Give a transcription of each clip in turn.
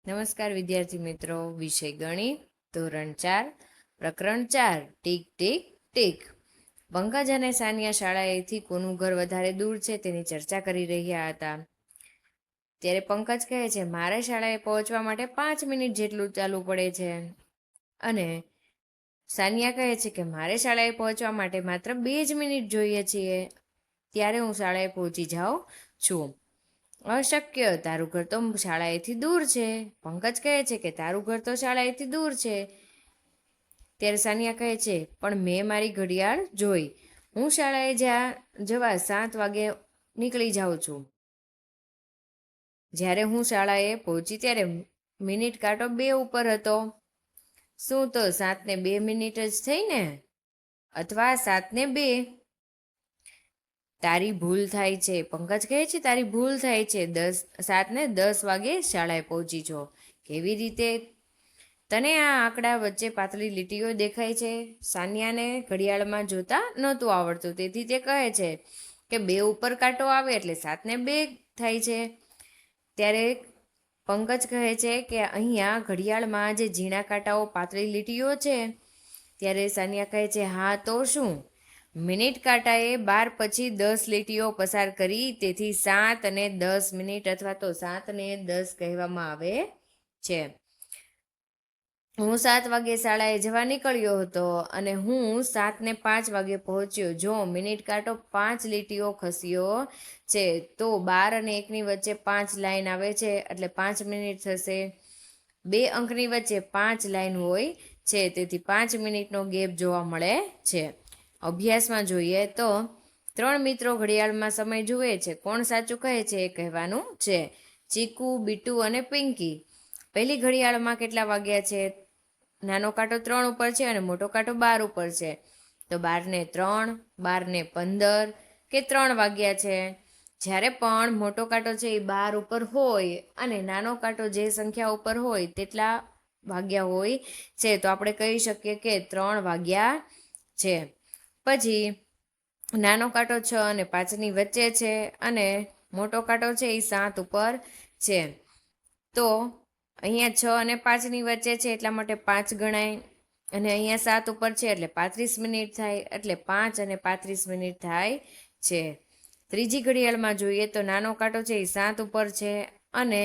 નમસ્કાર વિદ્યાર્થી મિત્રો, વિષય ગણિત, ધોરણ 4, પ્રકરણ 4, ટીક ટીક ટીક. પંકજ અને સાનિયા શાળાએથી કોનું ઘર વધારે દૂર છે તેની ચર્ચા કરી રહ્યા હતા. ત્યારે પંકજ કહે છે, મારે શાળાએ પહોંચવા માટે 5 મિનિટ જેટલું ચાલવું પડે છે. અને સાનિયા કહે છે કે મારે શાળાએ પહોંચવા માટે માત્ર 2 જ મિનિટ જોઈએ છીએ, ત્યારે હું શાળાએ પહોંચી જાઉં છું. અશક્ય, તારું ઘર તો શાળાએથી દૂર છે. પંકજ કહે છે કે તારું ઘર તો શાળાએથી દૂર છે. ત્યારે સાનિયા કહે છે, પણ મેં મારી ઘડિયાળ જોઈ. હું શાળાએ જવા 7 વાગે નીકળી જાઉં છું. જ્યારે હું શાળાએ પહોંચી ત્યારે મિનિટ કાંટો 2 ઉપર હતો. શું તો 7 ને 2 મિનિટ જ થઈ ને? અથવા 7 ને 2? તારી ભૂલ થાય છે. પંકજ કહે છે, તારી ભૂલ થાય છે. 7 ને 10 વાગે શાળાએ પહોંચી છો. કેવી રીતે? તને આ આંકડા વચ્ચે પાતળી લીટીઓ દેખાય છે? સાનિયાને ઘડિયાળમાં જોતા નહોતું આવડતું, તેથી તે કહે છે કે 2 ઉપર કાંટો આવે એટલે 7 ને 2 થાય છે. ત્યારે પંકજ કહે છે કે અહીંયા ઘડિયાળમાં જે ઝીણા કાંટાઓ પાતળી લીટીઓ છે. ત્યારે સાનિયા કહે છે, હા તો શું? મિનિટ કાંટાએ 12 પછી 10 લીટીઓ પસાર કરી, તેથી 7 અને 10 મિનિટ અથવા તો 7 ને 10 કહેવામાં આવે છે. હું 7 વાગે શાળાએ જવા નીકળ્યો હતો અને હું 7 ને 5 વાગે પહોંચ્યો. જો મિનિટ કાંટો 5 લીટીઓ ખસ્યો છે તો 12 અને 1 ની વચ્ચે 5 લાઈન આવે છે, એટલે 5 મિનિટ થશે. 2 અંકની વચ્ચે 5 લાઈન હોય છે, તેથી 5 મિનિટનો ગેપ જોવા મળે છે. અભ્યાસમાં જોઈએ તો 3 મિત્રો ઘડિયાળમાં સમય જુએ છે. કોણ સાચું કહે છે એ કહેવાનું છે. ચીકુ, બીટુ અને પિંકી. પહેલી ઘડિયાળમાં કેટલા વાગ્યા છે? નાનો કાંટો 3 ઉપર છે અને મોટો કાંટો 12 ઉપર છે. તો 12 ને 3, 12 ને 15 કે 3 વાગ્યા છે. જ્યારે પણ મોટો કાંટો છે એ 12 ઉપર હોય અને નાનો કાંટો જે સંખ્યા ઉપર હોય તેટલા વાગ્યા હોય છે, તો આપણે કહી શકીએ કે 3 વાગ્યા છે. પછી નાનો કાંટો 6 અને 5 ની વચ્ચે છે અને મોટો કાંટો છે એ 7 ઉપર છે. તો અહીંયા 6 અને 5 ની વચ્ચે છે એટલા માટે 5 ગણાય, અને અહીંયા 7 ઉપર છે એટલે 35 મિનિટ થાય, એટલે 5 અને 35 મિનિટ થાય છે. ત્રીજી ઘડિયાળમાં જોઈએ તો નાનો કાંટો છે એ 7 ઉપર છે અને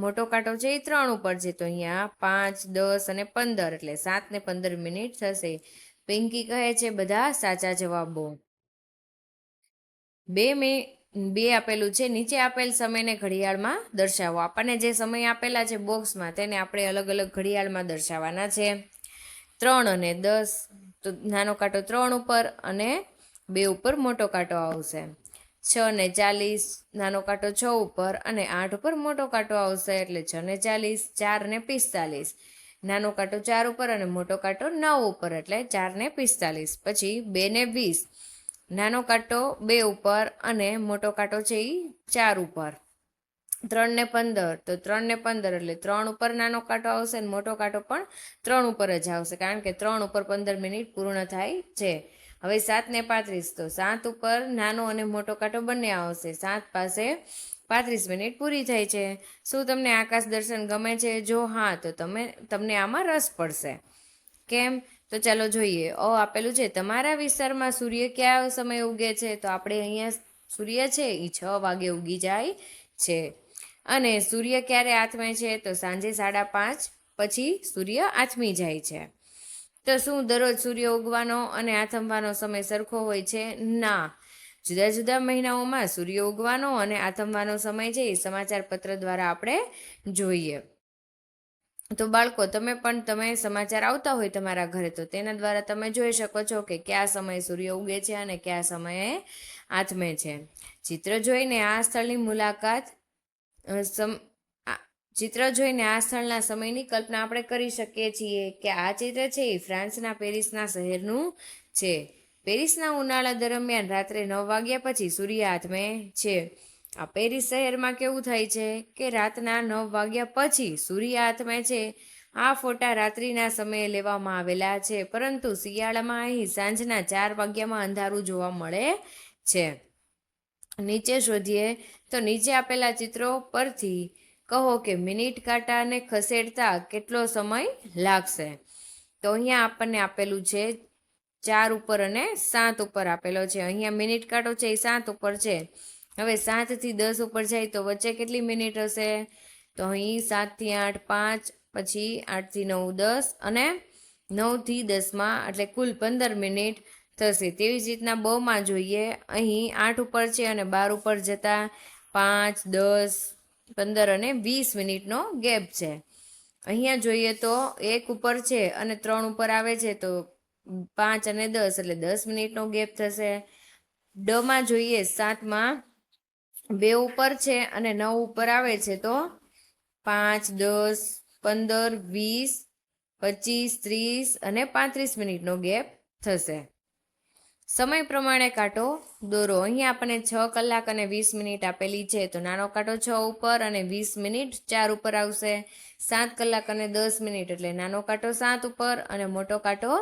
મોટો કાંટો છે એ 3 ઉપર છે. તો અહીંયા 5, 10 અને 15 એટલે 7 ને 15 મિનિટ થશે. પિંકી કહે છે, બધા સાચા જવાબો. 2 આપેલું છે. નીચે આપેલ સમયને ઘડિયાળમાં દર્શાવો. આપણને જે સમય આપેલા છે બોક્સમાં, તેને આપણે અલગ અલગ ઘડિયાળમાં દર્શાવવાના છે. 3 અને 10, તો નાનો કાંટો 3 ઉપર અને 2 ઉપર મોટો કાંટો આવશે. 6 ને 40, નાનો કાંટો 6 ઉપર અને 8 ઉપર મોટો કાંટો આવશે, એટલે 6 ને 40. 4 ને 45, નાનો કાંટો 4 ઉપર અને મોટો કાંટો 9 ઉપર, એટલે 4 ને 45. પછી 2 ને 20, નાનો કાંટો 2 ઉપર અને મોટો કાંટો છે એ 4 ઉપર. 3 ને 15, તો 3 ને 15 એટલે 3 ઉપર નાનો કાંટો આવશે અને મોટો કાંટો પણ 3 ઉપર જ આવશે, કારણ કે 3 ઉપર 15 મિનિટ પૂર્ણ થાય છે. હવે 7 ને 35, તો 7 ઉપર નાનો અને મોટો કાંટો બંને આવશે. 7 પાસે 35 મિનિટ પૂરી થાય છે. શું તમને આકાશ દર્શન ગમે છે? જો હા, તો તમને આમાં રસ પડશે. કેમ? તો ચાલો જોઈએ. આપેલું છે, તમારા વિસ્તારમાં સૂર્ય કયા સમયે ઉગે છે? તો આપણે અહીંયા સૂર્ય છે એ 6 વાગે ઉગી જાય છે. અને સૂર્ય ક્યારે આથમે છે? તો સાંજે 5:30 પછી સૂર્ય આથમી જાય છે. તો શું દરરોજ સૂર્ય ઉગવાનો અને આથમવાનો સમય સરખો હોય છે? ના. જુદા જુદા મહિનાઓમાં સૂર્ય ઉગવાનો અને આથમવાનો સમય છે એ સમાચાર પત્ર દ્વારા આપણે જોઈએ. તો બાળકો, તમે સમાચાર આવતા હોય તમારા ઘરે, તો તેના દ્વારા તમે જોઈ શકો છો કે કયા સમયે સૂર્ય ઉગે છે અને કયા સમયે આથમે છે. ચિત્ર જોઈને આ સ્થળના સમયની કલ્પના આપણે કરી શકીએ છીએ કે આ ચિત્ર છે એ ફ્રાન્સના પેરિસના શહેરનું છે. પેરિસના ઉનાળા દરમિયાન રાત્રે 9 વાગ્યા પછી સૂર્ય આથમે છે. આ પેરિસ શહેરમાં કેવું થાય છે કે રાતના 9 વાગ્યા પછી સૂર્ય આથમે છે. આ ફોટા રાત્રિના સમયે લેવામાં આવેલા છે, પરંતુ શિયાળામાં અહીં સાંજના 4 વાગ્યામાં અંધારું જોવા મળે છે. નીચે શોધીએ તો નીચે આપેલા ચિત્રો પરથી કહો કે મિનિટ કાંટાને ખસેડતા કેટલો સમય લાગશે. તો અહીંયા આપણને આપેલું છે 4 ઉપર અને 7 ઉપર આપેલો છે. અહીંયા મિનિટ કાંટો છે એ 7 ઉપર છે. હવે 7 થી 10 ઉપર જાય તો વચ્ચે કેટલી મિનિટ હશે? તો અહીં 7 થી 8 5, પછી 8 થી 9 10 અને 9 થી 10 એટલે કુલ 15 મિનિટ થશે. તેવી જ રીતના બમાં જોઈએ, અહીં 8 ઉપર છે અને 12 ઉપર જતા 5 10 15 અને 20 મિનિટનો ગેપ છે. અહીંયા જોઈએ તો 1 ઉપર છે અને 3 ઉપર આવે છે તો 5 અને 10 એટલે 10 મિનિટનો ગેપ થશે. ડમાં જોઈએ 7માં 2 ઉપર છે અને 9 ઉપર આવે છે તો 5 10 15 20 25 30 અને 35 મિનિટનો ગેપ થશે. સમય પ્રમાણે કાંટો દોરો. અહીંયા આપણને 6 કલાક અને 20 મિનિટ આપેલી છે તો નાનો કાંટો 6 ઉપર અને 20 મિનિટ 4 ઉપર આવશે. 7 કલાક અને 10 મિનિટ એટલે નાનો કાંટો 7 ઉપર અને મોટો કાંટો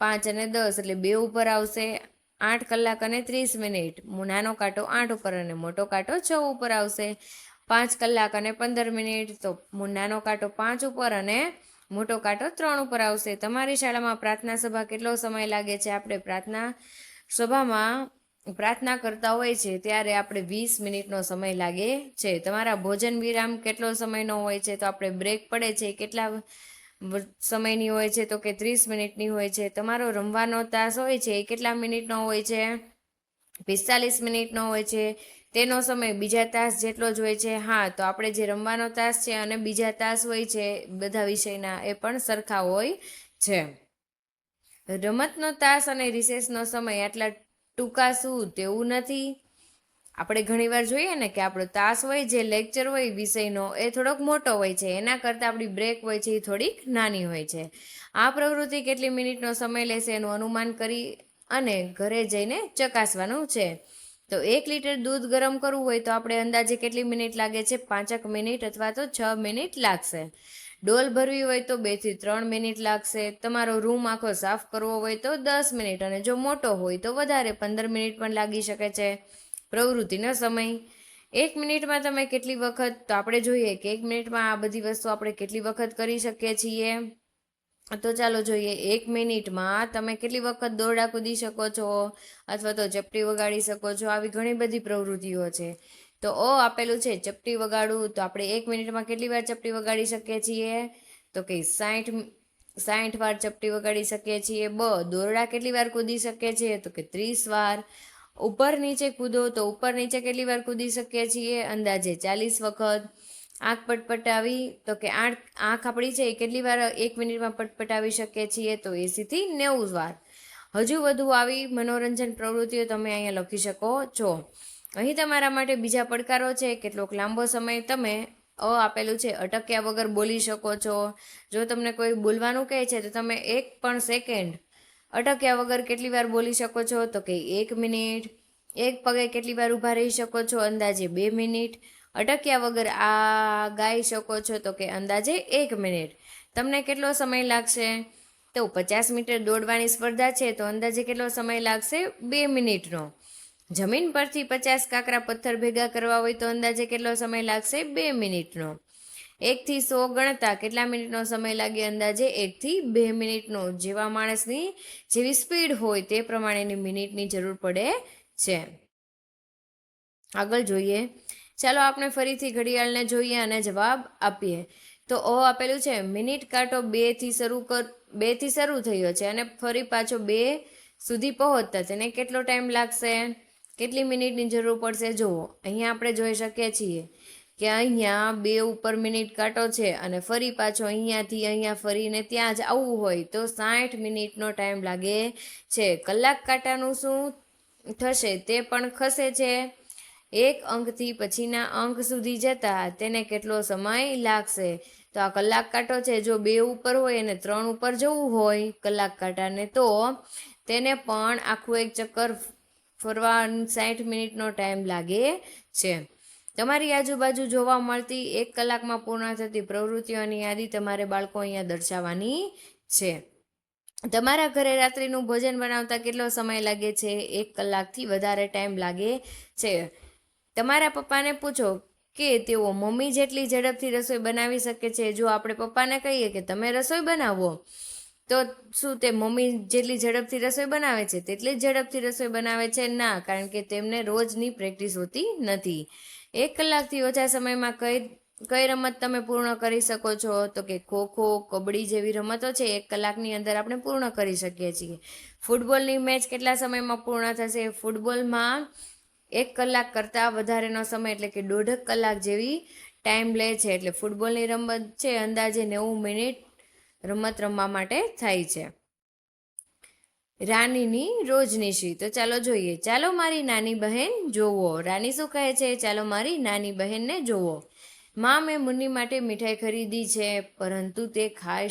5 અને 10 એટલે 2 ઉપર આવશે. 8 કલાક અને 30 મિનિટ નાનો કાંટો 8 ઉપર અને મોટો કાંટો 6 ઉપર આવશે. 5 કલાક અને 15 મિનિટ તો નાનો કાંટો 5 ઉપર અને મોટો કાંટો 3 ઉપર આવશે. તમારી શાળામાં પ્રાર્થના સભા કેટલો સમય લાગે છે? આપણે પ્રાર્થના સભામાં પ્રાર્થના કરતા હોય છે ત્યારે આપણે 20 મિનિટનો સમય લાગે છે. તમારા ભોજન વિરામ કેટલો સમયનો હોય છે? તો આપણે બ્રેક પડે છે કેટલા સમયની હોય છે? તો કે 30 મિનિટની હોય છે. તમારો રમવાનો તાસ હોય છે એ કેટલા મિનિટનો હોય છે? 45 મિનિટનો હોય છે. તેનો સમય બીજા તાસ જેટલો જ હોય છે. હા, તો આપણે જે રમવાનો તાસ છે અને બીજા તાસ હોય છે બધા વિષયના એ પણ સરખા હોય છે. રમતનો તાસ અને રિસેસનો સમય આટલા ટૂંકા શું? તેવું નથી. આપણે ઘણીવાર જોઈએ ને કે આપણો તાસ હોય જે લેક્ચર હોય વિષયનો એ થોડોક મોટો હોય છે, એના કરતાં આપણી બ્રેક હોય છે એ થોડીક નાની હોય છે. આ પ્રવૃત્તિ કેટલી મિનિટનો સમય લેશે એનું અનુમાન કરી અને ઘરે જઈને ચકાસવાનું છે. તો 1 લીટર દૂધ ગરમ કરવું હોય તો આપણે અંદાજે કેટલી મિનિટ લાગે છે? 5 મિનિટ અથવા તો 6 મિનિટ લાગશે. ડોલ ભરવી હોય તો 2 થી 3 મિનિટ લાગશે. તમારો રૂમ આખો સાફ કરવો હોય તો 10 મિનિટ અને જો મોટો હોય તો વધારે 15 મિનિટ પણ લાગી શકે છે. પ્રવૃત્તિનો સમય 1 મિનિટમાં તમે કેટલી વખત, તો આપણે જોઈએ કે 1 મિનિટમાં આ બધી વસ્તુ આપણે કેટલી વખત કરી શકીએ છીએ. તો ચાલો જોઈએ, 1 મિનિટમાં તમે કેટલી વખત દોરડા કૂદી શકો છો અથવા તો ચપટી વગાડી શકો છો. આવી ઘણી બધી પ્રવૃત્તિઓ છે. તો આપેલું છે ચપટી વગાડવું, તો આપણે 1 મિનિટમાં કેટલી વાર ચપટી વગાડી શકીએ છીએ? તો કે 60 વાર ચપટી વગાડી શકીએ છીએ. દોરડા કેટલી વાર કૂદી શકીએ છીએ? તો કે 30 વાર. ઉપર નીચે કૂદો તો ઉપર નીચે કેટલી વાર કૂદી શકીએ છીએ? અંદાજે 40 વખત. આંખ પટપટાવી તો કે આંખ આપણી છે એ કેટલી વાર 1 મિનિટમાં પટપટાવી શકીએ છીએ? તો 80 થી 90 વાર. હજુ વધુ આવી મનોરંજન પ્રવૃત્તિઓ તમે અહીંયા લખી શકો છો. અહીં તમારા માટે બીજા પડકારો છે. કેટલોક લાંબો સમય તમે આપેલું છે અટક્યા વગર બોલી શકો છો. જો તમને કોઈ બોલવાનું કહે છે તો તમે 1 પણ સેકન્ડ અટક્યા વગર કેટલી વાર બોલી શકો છો? તો કે 1 મિનિટ. એક પગે કેટલી વાર ઊભા રહી શકો છો? અંદાજે 2 મિનિટ. અટક્યા વગર આ ગાઈ શકો છો? તો કે અંદાજે 1 મિનિટ. તમને કેટલો સમય લાગશે? તો 50 મીટર દોડવાની સ્પર્ધા છે તો અંદાજે કેટલો સમય લાગશે? 2 મિનિટનો. જમીન પરથી 50 કાકરા પથ્થર ભેગા કરવા હોય તો અંદાજે કેટલો સમય લાગશે? 2 મિનિટનો. 1 થી 100 ગણતા કેટલા મિનિટનો સમય લાગે? અંદાજે 1 થી 2 મિનિટનો. જેવા માણસની જેવી સ્પીડ હોય તે પ્રમાણેની મિનિટની જરૂર પડે છે. આગળ જોઈએ. ચાલો આપણે ફરીથી ઘડિયાળને જોઈએ અને જવાબ આપીએ. તો આપેલું છે મિનિટ કાંટો 2 થી શરૂ થયો છે અને ફરી પાછો 2 સુધી પહોંચતા તેને કેટલો ટાઈમ લાગશે? કેટલી મિનિટની જરૂર પડશે? જુઓ, અહીંયા આપણે જોઈ શકીએ છીએ કે અહીંયા 2 ઉપર મિનિટ કાંટો છે અને ફરી પાછો અહીંયાથી અહીંયા ફરીને ત્યાં જ આવવું હોય તો 60 મિનિટનો ટાઈમ લાગે છે. કલાક કાંટાનું શું થશે? તે પણ ખસે છે. 1 અંકથી પછીના અંક સુધી જતા તેને કેટલો સમય લાગશે? તો આ કલાક કાંટો છે, જો 2 ઉપર હોય અને 3 ઉપર જવું હોય કલાક કાંટાને તો તેને પણ આખું એક ચક્કર ફરવા 60 મિનિટનો ટાઈમ લાગે છે. તમારી આજુબાજુ જોવા મળતી 1 કલાકમાં પૂર્ણ થતી પ્રવૃત્તિઓની યાદી તમારે બાળકો અહીંયા દર્શાવવાની છે. તમારા ઘરે રાત્રિનું ભોજન બનાવતા કેટલો સમય લાગે છે? 1 કલાકથી વધારે ટાઈમ લાગે છે. તમારા પપ્પાને પૂછો કે તેઓ મમ્મી જેટલી ઝડપથી રસોઈ બનાવી શકે છે. જો આપણે પપ્પાને કહીએ કે તમે રસોઈ બનાવો, તો શું તે મમ્મી જેટલી ઝડપથી રસોઈ બનાવે છે તેટલી જ ઝડપથી રસોઈ બનાવે છે? ના, કારણ કે તેમને રોજની પ્રેક્ટિસ હોતી નથી. 1 કલાકથી ઓછા સમયમાં કઈ રમત તમે પૂર્ણ કરી શકો છો? તો કે ખોખો, કબડ્ડી જેવી રમતો છે 1 કલાકની અંદર આપણે પૂર્ણ કરી શકીએ છીએ. ફૂટબોલની મેચ કેટલા સમયમાં પૂર્ણ થશે? ફૂટબોલમાં 1 કલાક કરતાં વધારેનો સમય એટલે કે 1.5 કલાક જેવી ટાઈમ લે છે. એટલે ફૂટબોલની રમત છે અંદાજે 90 મિનિટ રમત રમવા માટે થાય છે. રાનીની રોજનીશી. તો ચાલો જોઈએ. ચાલો મારી નાની બહેન જોવો. રાની શું કહે છે? ચાલો મારી નાની બહેનને જોવો. માં, મેં મુન્ની માટે મીઠાઈ ખરીદી છે, પરંતુ તે ખાઈ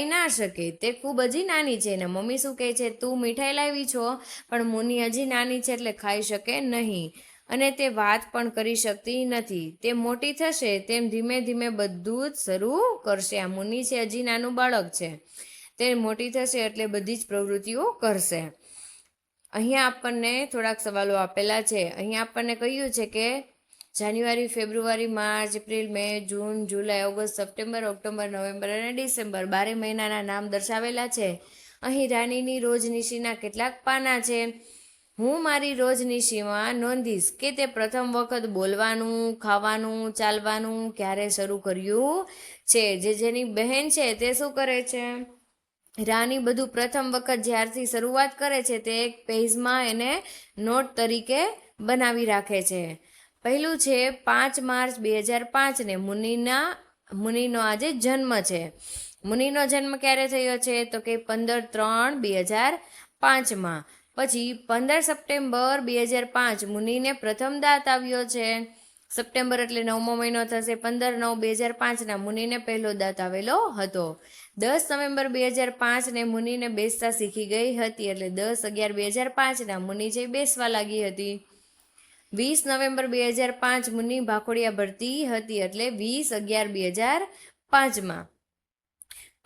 ના શકે. તે ખૂબ હજી નાની છે. ને મમ્મી શું કહે છે? તું મીઠાઈ લાવી છો, પણ મુન્ની હજી નાની છે એટલે ખાઈ શકે નહીં. અને તે વાત પણ કરી શકતી નથી. તે મોટી થશે તેમ ધીમે ધીમે બધું જ શરૂ કરશે. આ મુન્ની છે હજી નાનું બાળક છે. તે મોટી થશે એટલે બધી જ પ્રવૃત્તિઓ કરશે. અહીંયા આપણને થોડાક સવાલો આપેલા છે. અહીંયા આપણને કહ્યું છે કે જાન્યુઆરી, ફેબ્રુઆરી, માર્ચ, એપ્રિલ, મે, જૂન, જુલાઈ, ઓગસ્ટ, સપ્ટેમ્બર, ઓક્ટોબર, નવેમ્બર અને ડિસેમ્બર 12 મહિનાના નામ દર્શાવેલા છે. અહીં રાનીની રોજનીશીના કેટલાક પાના છે. હું મારી રોજનીશીમાં નોંધીશ કે તે પ્રથમ વખત બોલવાનું, ખાવાનું, ચાલવાનું ક્યારે શરૂ કર્યું છે. જેની બહેન છે તે શું કરે છે? રાની બધું પ્રથમ વખત જ્યારથી શરૂઆત કરે છે તે એક પેજમાં એને નોટ તરીકે બનાવી રાખે છે. પહેલું છે 5 માર્ચ 2005 ને મુનિનો આજે જન્મ છે. મુનિનો જન્મ ક્યારે થયો છે? તો કે 15/3/2005. પછી 15 સપ્ટેમ્બર 2005 મુનિને પ્રથમ દાંત આવ્યો છે. સપ્ટેમ્બર એટલે 9મો મહિનો થશે. 15/9/2005 મુનિને પહેલો દાંત આવેલો હતો. 10 નવેમ્બર 2005 ને મુનિને બેસતા શીખી ગઈ હતી. એટલે 10/11/2005 મુનિ જે બેસવા લાગી હતી. 20 નવેમ્બર 2005 મુનિ ભાખોડિયા ભરતી હતી. એટલે 20/11/2005.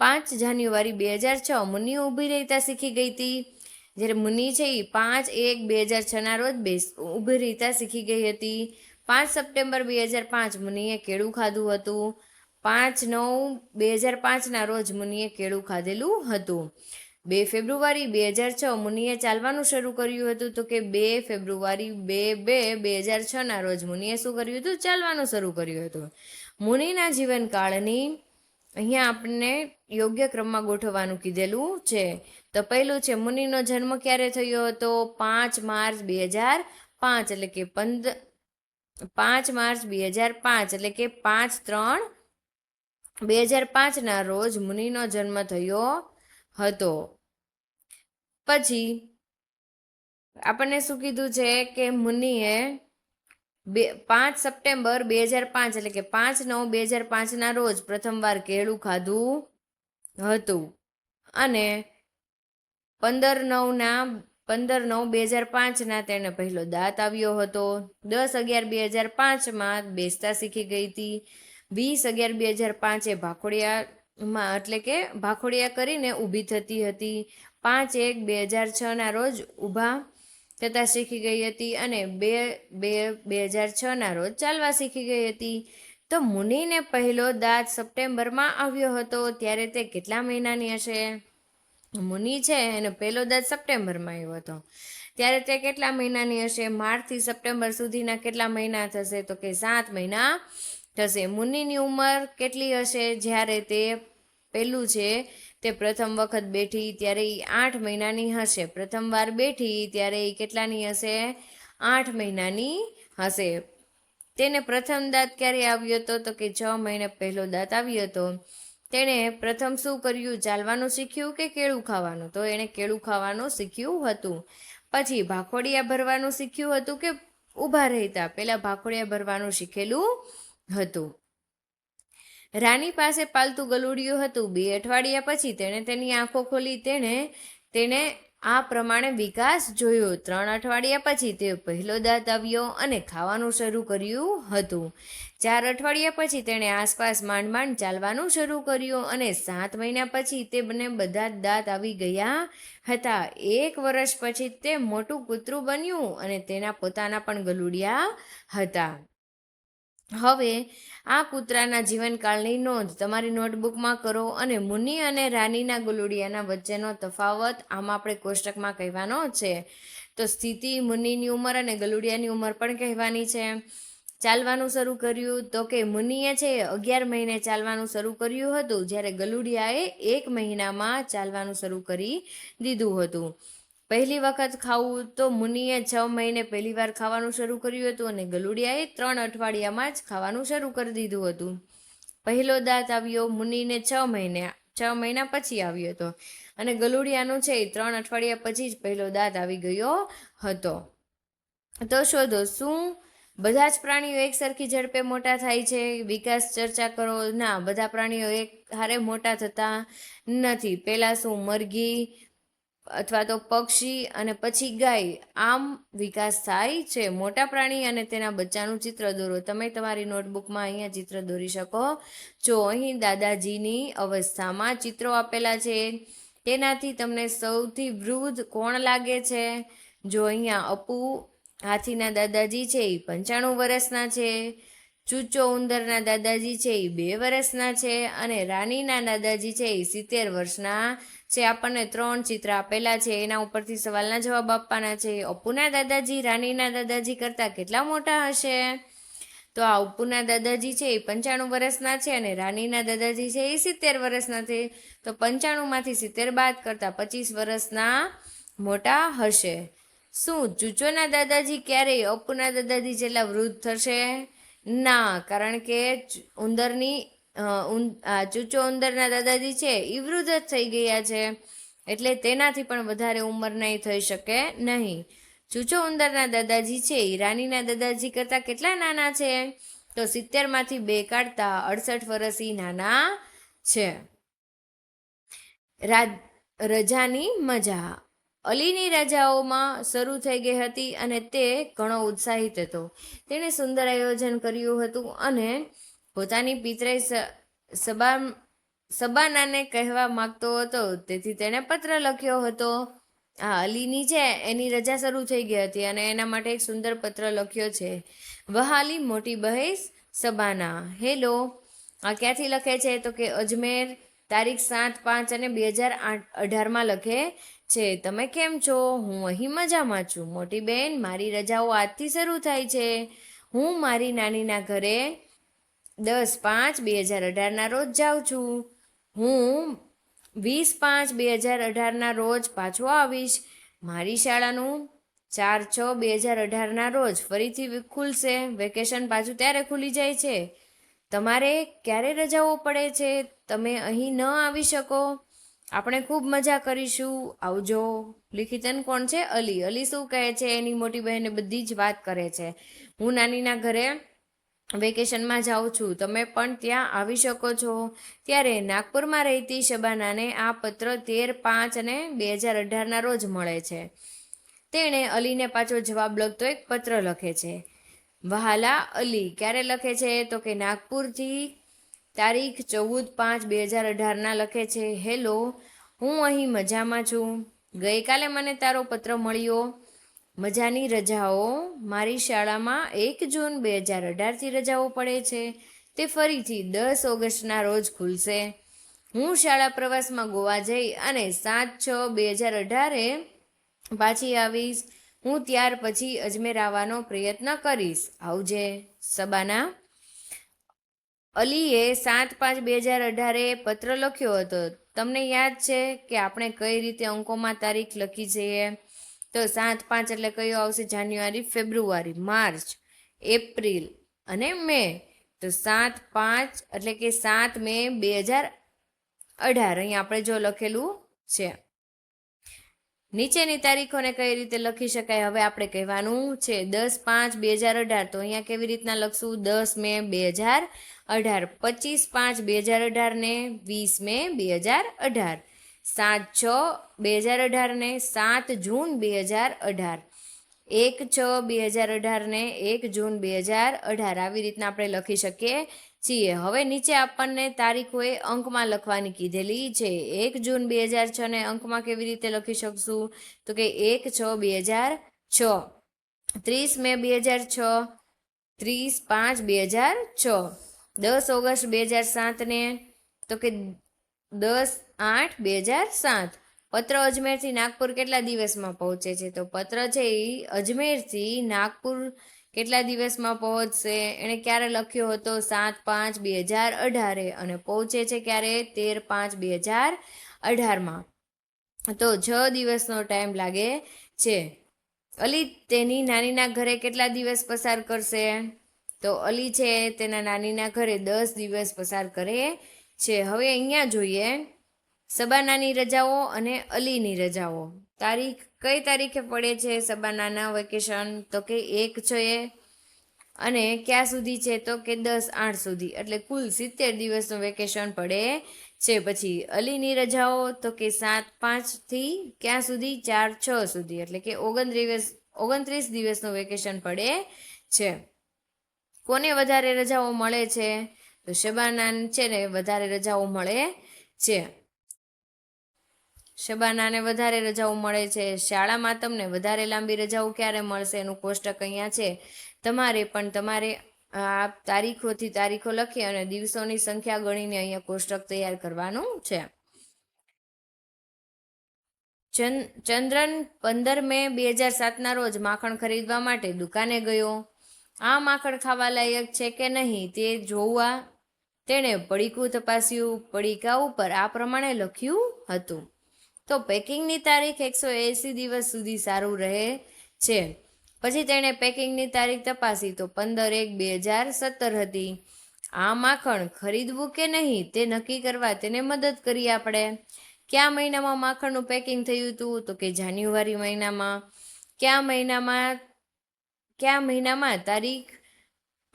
5 જાન્યુઆરી 2006 મુનિ ઊભી રહેતા શીખી ગઈ હતી. જ્યારે મુનિ છે એ 5/1/2006 ના રોજ ઊભી રહેતા શીખી ગઈ હતી. 5 સપ્ટેમ્બર 2005 મુનિએ કેળું ખાધું હતું. 5/9/2005 ના રોજ મુનિએ કેળું ખાધેલું હતું. 2 ફેબ્રુઆરી 2006 મુનિએ ચાલવાનું શરૂ કર્યું હતું. તો કે 2 ફેબ્રુઆરી 2/2/2006 ના રોજ મુનિએ શું કર્યું હતું? ચાલવાનું શરૂ કર્યું હતું. મુનિના જીવનકાળની અહીંયા આપણને યોગ્ય ક્રમમાં ગોઠવવાનું કીધેલું છે. તો પહેલું છે મુનિનો જન્મ ક્યારે થયો હતો? 5 માર્ચ 2005 એટલે કે 5 માર્ચ 2005 એટલે કે 5/3/2005 ના રોજ મુનિનો જન્મ થયો હતો. પછી આપણને શું કીધું છે કે મુનિએ 5 સપ્ટેમ્બર 2005 એટલે કે 5/9/2005 ના રોજ પ્રથમવાર કેળું ખાધું હતું. અને 15/9/2005 તેને પહેલો દાંત આવ્યો હતો. 10/11/2005 બેસતા શીખી ગઈ હતી. 20/11/2005 ભાખોડિયામાં એટલે કે ભાખોડિયા કરીને ઊભી થતી હતી. 5/1/2006 ના રોજ ઊભા થતા શીખી ગઈ હતી. અને 2/2/2006 ના રોજ ચાલવા શીખી ગઈ હતી. તો મુનિને પહેલો દાંત સપ્ટેમ્બરમાં આવ્યો હતો. ત્યારે તે કેટલા મહિનાની હશે? મુનિ છે એનો પહેલો દાંત સપ્ટેમ્બરમાં આવ્યો હતો. ત્યારે તે કેટલા મહિનાની હશે? માર્ચથી સપ્ટેમ્બર સુધીના કેટલા મહિના થશે? તો કે 7 મહિના થશે. મુનિની ઉંમર કેટલી હશે જ્યારે તે પહેલું છે તે પ્રથમ વખત બેઠી? ત્યારે એ 8 મહિનાની હશે. પ્રથમવાર બેઠી ત્યારે એ કેટલાની હશે? 8 મહિનાની હશે. તેને પ્રથમ દાંત ક્યારે આવ્યો હતો? તો કે 6 મહિને પહેલો દાંત આવ્યો હતો. તેણે પ્રથમ શું કર્યું? ચાલવાનું શીખ્યું કે કેળું ખાવાનું? તો એણે કેળું ખાવાનું શીખ્યું હતું. પછી ભાખોડિયા ભરવાનું શીખ્યું હતું કે ઊભા રહેતા? પહેલા ભાખોડિયા ભરવાનું શીખેલું હતું. રાની પાસે પાલતું ગલુડિયું હતું. 2 અઠવાડિયા પછી તેણે તેની આંખો ખોલી. તેણે આ પ્રમાણે વિકાસ જોયો. 3 અઠવાડિયા પછી તે પહેલો દાંત આવ્યો અને ખાવાનું શરૂ કર્યું હતું. 4 અઠવાડિયા પછી તેણે આસપાસ માંડ માંડ ચાલવાનું શરૂ કર્યું અને 7 મહિના પછી તે બધા જ દાંત આવી ગયા હતા. 1 વર્ષ પછી તે મોટું કૂતરું બન્યું અને તેના પોતાના પણ ગલુડિયા હતા. હવે આ કૂતરાના જીવનકાળની નોંધ તમારી નોટબુકમાં કરો અને મુનિ અને રાનીના ગલુડિયાના વચ્ચેનો તફાવત આમાં આપણે કોષ્ટકમાં કહેવાનો છે. તો સ્થિતિ, મુનિની ઉંમર અને ગલુડિયાની ઉંમર પણ કહેવાની છે. ચાલવાનું શરૂ કર્યું તો કે મુનિએ છે 11 મહિને ચાલવાનું શરૂ કર્યું હતું, જ્યારે ગલુડિયાએ 1 મહિનામાં ચાલવાનું શરૂ કરી દીધું હતું. પહેલી વખત ખાવું તો મુનિએ 6 મહિને પહેલી વાર ખાવાનું શરૂ કર્યું હતું અને ગલુડિયાએ 3 અઠવાડિયામાં જ ખાવાનું શરૂ કરી દીધું હતું. પહેલો દાંત આવ્યો મુનિને 6 મહિના પછી આવ્યો હતો અને ગલુડિયાનું છે 3 અઠવાડિયા પછી જ પહેલો દાંત આવી ગયો હતો. તો શોધો, શું બધા જ પ્રાણીઓ એક સરખી ઝડપે મોટા થાય છે? વિકાસ ચર્ચા કરો. ના, બધા પ્રાણીઓ એક હારે મોટા થતા નથી. પહેલા શું મરઘી અથવા તો પક્ષી અને પછી ગાય, આમ વિકાસ થાય છે. મોટા પ્રાણી અને તેના બચ્ચાનું ચિત્ર દોરો. તમે તમારી નોટબુકમાં અહીંયા ચિત્ર દોરી શકો છો. અહીં દાદાજીની અવસ્થામાં ચિત્રો આપેલા છે. તેનાથી તમને સૌથી વૃદ્ધ કોણ લાગે છે? જો અહીંયા અપુ હાથીના દાદાજી છે એ 95 વર્ષના છે. ચૂચો ઉંદરના દાદાજી છે એ 2 વર્ષના છે અને રાનીના દાદાજી છે એ 70 વર્ષના છે. આપણને 3 ચિત્ર આપેલા છે, એના ઉપરથી સવાલના જવાબ આપવાના છે. અપુના દાદાજી રાનીના દાદાજી કરતાં કેટલા મોટા હશે? તો આ અપુના દાદાજી છે એ 95 વર્ષના છે અને રાનીના દાદાજી છે એ 70 વર્ષના છે. તો 95માંથી 70 બાદ કરતાં 25 વર્ષના મોટા હશે. શું ચૂચોના દાદાજી ક્યારેય અપુના દાદાજી જેટલા વૃદ્ધ થશે? ના, કારણ કે ચૂચો ઉંદરના દાદાજી છે એ વૃદ્ધ જ થઈ ગયા છે, એટલે તેનાથી પણ વધારે ઉંમર નહીં થઈ શકે નહીં. ચૂચો ઉંદરના દાદાજી છે એ રાનીના દાદાજી કરતાં કેટલા નાના છે? તો 70માંથી 2 કાઢતા 68 વર્ષ નાના છે. રજાની મજા. અલીની રજાઓમાં શરૂ થઈ ગઈ હતી અને તે ઘણો ઉત્સાહિત હતો. તેણે સુંદર આયોજન કર્યું હતું અને પોતાની પિતરાઈ સબાનાને કહેવા માંગતો હતો, તેથી તેણે પત્ર લખ્યો હતો. આ અલીની છે એની રજા શરૂ થઈ ગઈ હતી અને એના માટે એક સુંદર પત્ર લખ્યો છે. વહાલી મોટી બહેન સબાના, હેલો. આ ક્યાંથી લખે છે? તો કે અજમેર, તારીખ 7/5/2018 લખે છે. તમે કેમ છો? હું અહીં મજામાં છું. મોટી બહેન, મારી રજાઓ આજથી શરૂ થાય છે. હું મારી નાનીના ઘરે 10/5/2018 રોજ જાઉં છું. હું 20/5/2018 રોજ પાછો આવીશ. મારી શાળાનું 4/6/2018 રોજ ફરીથી ખુલશે. વેકેશન પાછું ત્યારે ખુલી જાય છે. તમારે ક્યારે રજાઓ પડે છે? તમે અહીં ન આવી શકો? આપણે ખૂબ મજા કરીશું. આવજો. લિખિતન કોણ છે? અલી. અલી શું કહે છે? એની મોટી બહેને બધી જ વાત કરે છે. હું નાનીના ઘરે વેકેશનમાં જાઉં છું. તમે પણ ત્યાં આવી શકો છો. ત્યારે નાગપુરમાં રહેતી શબાનાને આ પત્ર 13/5/2018 રોજ મળે છે. તેણે અલીને પાછો જવાબ લખતો એક પત્ર લખે છે. વહાલા અલી. ક્યારે લખે છે? તો કે નાગપુરથી તારીખ 14/5/2018 લખે છે. હેલો, હું અહીં મજામાં છું. ગઈકાલે મને તારો પત્ર મળ્યો. મજાની રજાઓ. મારી શાળામાં 1 જૂન 2018થી રજાઓ પડે છે. તે ફરીથી 10 ઓગસ્ટના રોજ ખુલશે. હું શાળા પ્રવાસમાં ગોવા જઈ અને 7/6/2018 પાછી આવીશ. હું ત્યાર પછી અજમેર આવવાનો પ્રયત્ન કરીશ. આવજે. સબાના. અલીએ 7/5/2018 પત્ર લખ્યો હતો. તમને યાદ છે કે આપણે કઈ રીતે અંકોમાં તારીખ લખી છે? તો 7/5 એટલે કયો આવશે? જાન્યુઆરી, ફેબ્રુઆરી, માર્ચ, એપ્રિલ અને મે. તો 7/5 એટલે કે 7 મે 2018 અહીં આપણે જો લખેલું છે. નીચેની તારીખોને કઈ રીતે લખી શકાય? હવે આપણે કહેવાનું છે. 10/5/2018 તો અહીંયા કેવી રીતના લખશું? 10 મે 2018. 25/5/2018 ને 20 મે 2018. 7/6/2018 ને 7 જૂન 2018, 1/6/2018 ને 1 જૂન 2018, આવી રીતના આપણે લખી શકીએ છીએ. હવે નીચે આપણને તારીખોએ અંકમાં લખવાની કીધેલી છે. 1 જૂન 2006 ને અંકમાં કેવી રીતે લખી શકશું? તો કે 1/6/2006, 30 મે 2006, 30/5/2006, 10 ઓગસ્ટ 2007 ને તો કે 10/8/2007. પત્ર અજમેરથી નાગપુર કેટલા દિવસમાં પહોંચે છે? તો પત્ર છે એ અજમેરથી નાગપુર કેટલા દિવસમાં પહોંચશે? એણે ક્યારે લખ્યો હતો? 7/5/2018, અને પહોંચે છે ક્યારે? 13/5/2018. તો 6 દિવસનો ટાઈમ લાગે છે. અલી તેની નાનીના ઘરે કેટલા દિવસ પસાર કરશે? તો અલી છે તેના નાનીના ઘરે 10 દિવસ પસાર કરે છે. હવે અહીંયા જોઈએ સબાનાની રજાઓ અને અલીની રજાઓ. તારીખ કઈ તારીખે પડે છે સબાનાના વેકેશન? તો કે 1 છે, અને ક્યાં સુધી છે? તો કે 10/8 સુધી, એટલે કુલ 70 દિવસનું વેકેશન પડે છે. પછી અલીની રજાઓ તો કે 7/5 થી ક્યાં સુધી? 4/6 સુધી, એટલે કે 29 દિવસનું વેકેશન પડે છે. કોને વધારે રજાઓ મળે છે? તો શબાનાન છે ને વધારે રજાઓ મળે છે. શબાનાને વધારે રજાઓ મળે છે. શાળામાં તમને વધારે લાંબી રજાઓ ક્યારે મળશે? એનું કોષ્ટક અહીંયા છે. તમારે આ તારીખોથી તારીખો લખી અને દિવસોની સંખ્યા ગણીને અહીંયા કોષ્ટક તૈયાર કરવાનું છે. ચંદ્રન 15 મે 2007 રોજ માખણ ખરીદવા માટે દુકાને ગયો. આ માખણ ખાવા લાયક છે કે નહીં તે જોવા તેણે પડીકું તપાસ્યું. પડીકા ઉપર આ પ્રમાણે લખ્યું હતું. તો પેકિંગની તારીખ 180 દિવસ સુધી સારું રહે છે. પછી તેણે પેકિંગની તારીખ તપાસી તો 15/1/2017 હતી. આ માખણ ખરીદવું કે નહીં તે નક્કી કરવા તેને મદદ કરી આપણે. કયા મહિનામાં માખણનું પેકિંગ થયું હતું? તો કે જાન્યુઆરી મહિનામાં. કયા મહિનામાં તારીખ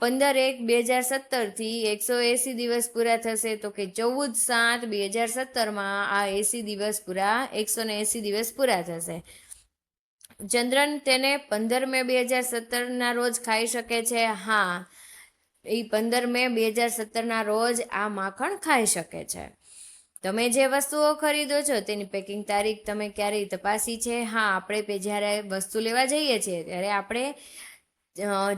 15/1/2017 થી 180 દિવસ પૂરા થશે? તો કે 14/7/2017 આ 180 દિવસ પૂરા થશે. ચંદ્રન તેને 15 મે 2017 રોજ ખાઈ શકે છે? હા, એ 15 મે 2017 રોજ આ માખણ ખાઈ શકે છે. તમે જે વસ્તુઓ ખરીદો છો તેની પેકિંગ તારીખ તમે ક્યારેય તપાસી છે? હા, આપણે જ્યારે વસ્તુ લેવા જઈએ છીએ ત્યારે આપણે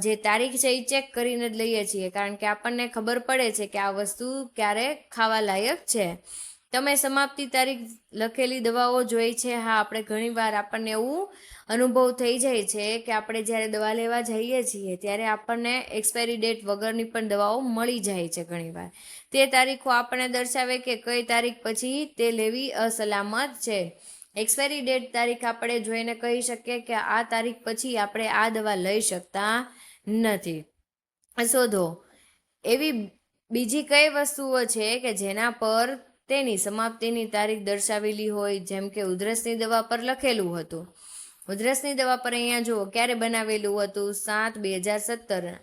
જે તારીખ છે એ ચેક કરીને જ લઈએ છીએ, કારણ કે આપણને ખબર પડે છે કે આ વસ્તુ ક્યારે ખાવા લાયક છે. તમે સમાપ્તિ તારીખ લખેલી દવાઓ જોઈ છે? હા, આપણે ઘણીવાર આપણને એવું અનુભવ થઈ જાય છે કે આપણે જ્યારે દવા લેવા જઈએ છીએ ત્યારે આપણને એક્સપાયરી ડેટ વગરની પણ દવાઓ મળી જાય છે ઘણીવાર. તે તારીખો આપણને દર્શાવે કે કઈ તારીખ પછી તે લેવી અસલામત છે. એક્સપાયરી ડેટ તારીખ આપણે જોઈને કહી શકીએ કે આ તારીખ પછી આપણે આ દવા લઈ શકતા નથી. શોધો એવી બીજી કઈ વસ્તુઓ છે કે જેના પર તેની સમાપ્તિની તારીખ દર્શાવેલી હોય, જેમ કે ઉધરસની દવા પર લખેલું હતું. ઉધરસની દવા પર અહીંયા જુઓ ક્યારે બનાવેલું હતું? 7/2017,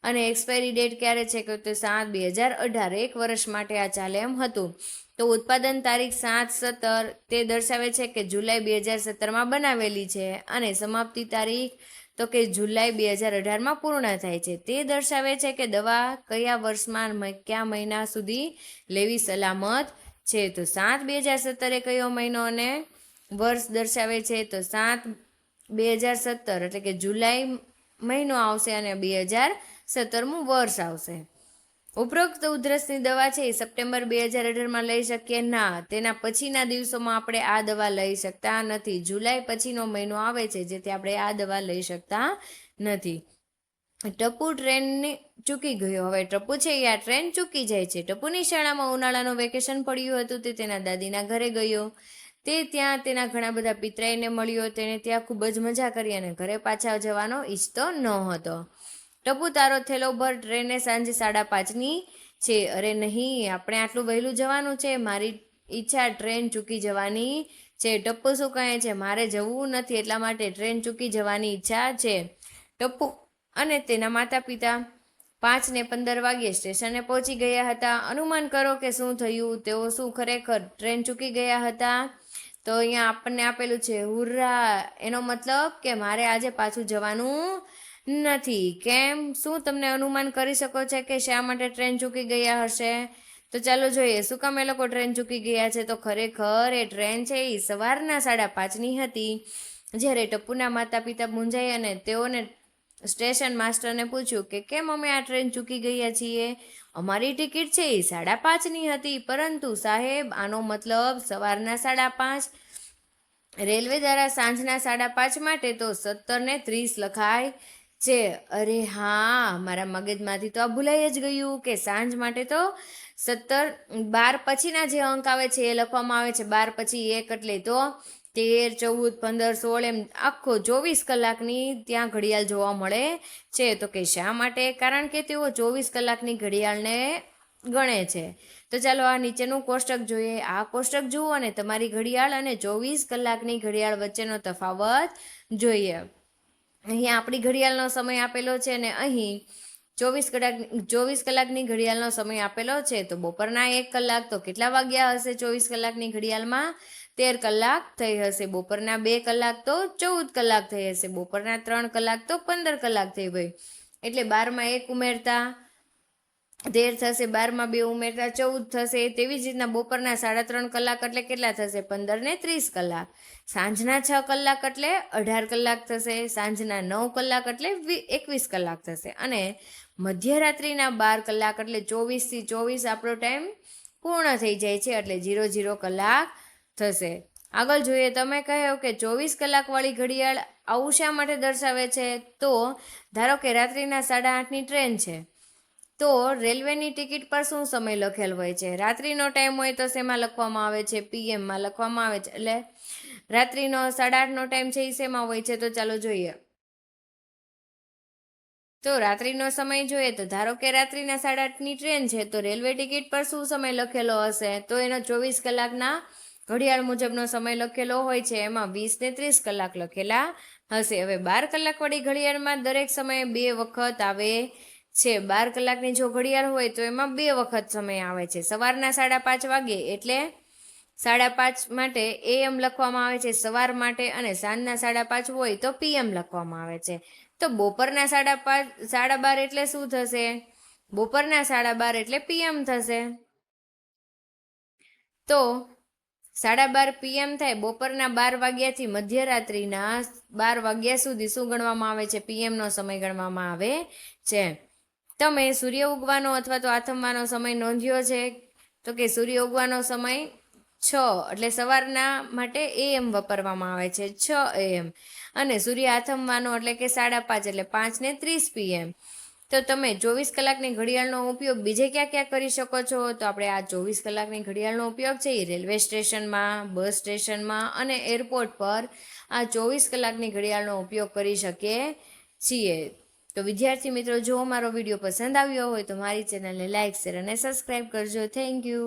અને એક્સપાયરી ડેટ ક્યારે છે કે 7/2018, 1 વર્ષ માટે આ ચાલે એમ હતું. તો ઉત્પાદન તારીખ 7/17 તે દર્શાવે છે કે જુલાઈ 2017 બનાવેલી છે, અને સમાપ્તિ તારીખ તો કે જુલાઈ 2018 પૂર્ણ થાય છે. તે દર્શાવે છે કે દવા કયા વર્ષમાં કયા મહિના સુધી લેવી સલામત છે. તો 7/2017 કયો મહિનો અને વર્ષ દર્શાવે છે? તો 7/2017 એટલે કે જુલાઈ મહિનો આવશે અને 2017મું વર્ષ આવશે. ઉપરોક્ત ઉધરસની દવા છે એ સપ્ટેમ્બર 2018 લઈ શકીએ? ના, તેના પછીના દિવસોમાં આપણે આ દવા લઈ શકતા નથી. જુલાઈ પછીનો મહિનો આવે છે જેથી આપણે આ દવા લઈ શકતા નથી. ટપુ ટ્રેનને ચૂકી ગયો. હવે ટપુ છે એ આ ટ્રેન ચૂકી જાય છે. ટપુની શાળામાં ઉનાળાનું વેકેશન પડ્યું હતું. તે તેના દાદીના ઘરે ગયો. તે ત્યાં તેના ઘણા બધા પિતરાઈને મળ્યો. તેણે ત્યાં ખૂબ જ મજા કરી અને ઘરે પાછા જવાનો ઈચ્છતો ન હતો. ટપુ, તારો થેલો ભર, ટ્રેને સાંજે 5:30ની છે. અરે નહીં, આપણે આટલું વહેલું જવાનું છે. મારી ઈચ્છા ટ્રેન ચૂકી જવાની છે. ટપ્પુ શું કહે છે? મારે જવું નથી, એટલા માટે ટ્રેન ચૂકી જવાની ઈચ્છા છે. ટપ્પુ અને તેના માતા પિતા 5:15 વાગ્યે સ્ટેશને પહોંચી ગયા હતા. અનુમાન કરો કે શું થયું? તેઓ શું ખરેખર ટ્રેન ચૂકી ગયા હતા? તો અહીંયા આપણને આપેલું છે હુર્રા, એનો મતલબ કે મારે આજે પાછું જવાનું નથી. કેમ? શું તમને અનુમાન કરી શકો છો કે શા માટે ટ્રેન ચૂકી ગયા હશે? તો ચાલો જોઈએ શું કામ એ લોકો ટ્રેન ચૂકી ગયા છે. તો ખરેખર એ ટ્રેન છે એ સવારના 5:30ની હતી. જ્યારે ટપ્પુના માતા પિતા મૂંઝાઈ અને તેઓને સ્ટેશન માસ્ટરને પૂછ્યું કે કેમ અમે આ ટ્રેન ચૂકી ગયા છીએ? અમારી ટિકિટ છે એ 5:30ની હતી. પરંતુ સાહેબ, આનો મતલબ સવારના 5:30. રેલવે દ્વારા સાંજના 5:30 માટે તો 17:30 લખાય છે. અરે હા, મારા મગજમાંથી તો આ ભૂલાઈ જ ગયું કે સાંજ માટે તો 12 પછીના જે અંક આવે છે એ લખવામાં આવે છે. 12 પછી 1 એટલે તો 13, 14, 15, 16 એમ આખો 24 કલાકની ત્યાં ઘડિયાળ જોવા મળે છે. તો કે શા માટે? કારણ કે તેઓ 24 કલાકની ઘડિયાળને ગણે છે. તો ચાલો આ નીચેનું કોષ્ટક જોઈએ. આ કોષ્ટક જુઓ અને તમારી ઘડિયાળ અને 24 કલાકની ઘડિયાળ વચ્ચેનો તફાવત જોઈએ. અહીંયા આપણી ઘડિયાળનો સમય આપેલો છે અને અહીં 24 કલાકની ઘડિયાળનો સમય આપેલો છે. તો બપોરના 1 કલાક તો કેટલા વાગ્યા હશે? 24 કલાકની ઘડિયાળમાં 13 કલાક થઈ હશે. બપોરના 2 કલાક તો 14 કલાક થઈ હશે. બપોરના 3 કલાક તો 15 કલાક થઈ ગઈ. એટલે 12માં 1 ઉમેરતા 13 થશે, 12માં 2 ઉમેરતા 14 થશે. તેવી જ રીતના બપોરના 3.5 કલાક એટલે કેટલા થશે? 15 ને 30 કલાક. સાંજના 6 કલાક એટલે 18 કલાક થશે. સાંજના 9 કલાક એટલે 21 કલાક થશે. અને મધ્યરાત્રિના 12 કલાક એટલે 24 થી 24 આપણો ટાઈમ પૂર્ણ થઈ જાય છે એટલે 00 કલાક થશે. આગળ જોઈએ. તમે કહ્યું કે 24 કલાકવાળી ઘડિયાળ આવું શા માટે દર્શાવે છે? તો ધારો કે રાત્રિના 8:30ની ટ્રેન છે. તો રેલવેની ટિકિટ પર શું સમય લખેલ હોય છે? રાત્રિનો ટાઈમ હોય તો શેમાં લખવામાં આવે છે? PM-માં લખવામાં આવે છે. એટલે રાત્રિનો 8:30નો ટાઈમ છે એ શેમાં હોય છે? તો ચાલો જોઈએ. તો રાત્રિનો સમય જોઈએ તો ધારો કે રાત્રિના 8:30ની ટ્રેન છે તો રેલવે ટિકિટ પર શું સમય લખેલો હશે? તો એનો 24 કલાકના ઘડિયાળ મુજબનો સમય લખેલો હોય છે. એમાં 20 ને 30 કલાક લખેલા હશે. હવે 12 કલાકવાળી ઘડિયાળમાં દરેક સમયે 2 વખત આવે છે. 12 કલાકની જો ઘડિયાળ હોય તો એમાં 2 વખત સમય આવે છે. સવારના 5:30 વાગે એટલે 5:30 માટે AM લખવામાં આવે છે સવાર માટે, અને સાંજના 5:30 હોય તો PM લખવામાં આવે છે. તો બપોરના 12:30 એટલે શું થશે? બપોરના 12:30 એટલે PM થશે. તો 12:30 PM થાય. બપોરના 12 વાગ્યાથી મધ્યરાત્રિના 12 વાગ્યા સુધી શું ગણવામાં આવે છે? PM નો સમય ગણવામાં આવે છે. તમે સૂર્ય ઉગવાનો અથવા તો આથમવાનો સમય નોંધ્યો છે? તો કે સૂર્ય ઉગવાનો સમય 6 એટલે સવારના માટે AM વાપરવામાં આવે છે 6 AM, અને સૂર્ય આથમવાનો એટલે કે 5:30 એટલે 5:30 PM. તો તમે 24 કલાકની ઘડિયાળનો ઉપયોગ બીજે ક્યાં ક્યાં કરી શકો છો? તો આપણે આ 24 કલાકની ઘડિયાળનો ઉપયોગ છે એ રેલવે સ્ટેશનમાં, બસ સ્ટેશનમાં અને એરપોર્ટ પર આ 24 કલાકની ઘડિયાળનો ઉપયોગ કરી શકીએ છીએ. તો વિદ્યાર્થી મિત્રો, જો મારો વિડીયો પસંદ આવ્યો હોય તો મારી ચેનલને લાઇક, શેર અને સબસ્ક્રાઈબ કરજો. Thank you.